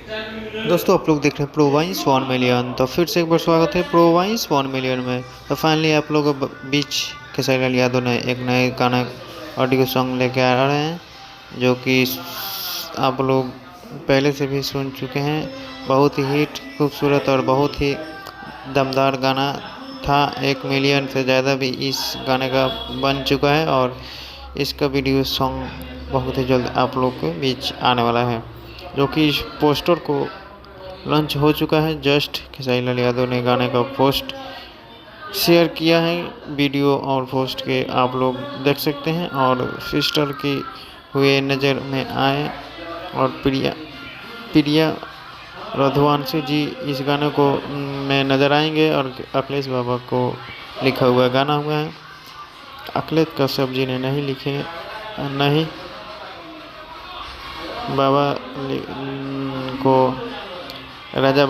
दोस्तों आप लोग देख रहे हैं प्रो वाइन्स 1 मिलियन। तो फिर से एक बार स्वागत है प्रो वाइन्स 1 मिलियन में। तो फाइनली आप लोगों के बीच खेसारी लाल यादव ने एक नए गाना ऑडियो सॉन्ग लेके आ रहे हैं, जो कि आप लोग पहले से भी सुन चुके हैं। बहुत ही हिट, खूबसूरत और बहुत ही दमदार गाना था। 1 मिलियन से ज़्यादा भी इस गाने का बन चुका है और इसका वीडियो सॉन्ग बहुत ही जल्द आप लोग के बीच आने वाला है, जो कि इस पोस्टर को लॉन्च हो चुका है। जस्ट खेसारी लाल यादव ने गाने का पोस्ट शेयर किया है, वीडियो और पोस्ट के आप लोग देख सकते हैं। और सिस्टर की हुए नज़र में आए और प्रिया रघुवंशी जी इस गाने को में नज़र आएंगे। और अखिलेश बाबा को लिखा हुआ गाना हुआ है। अखिलेश कश्यप जी ने नहीं लिखे, नहीं बाबा को राजा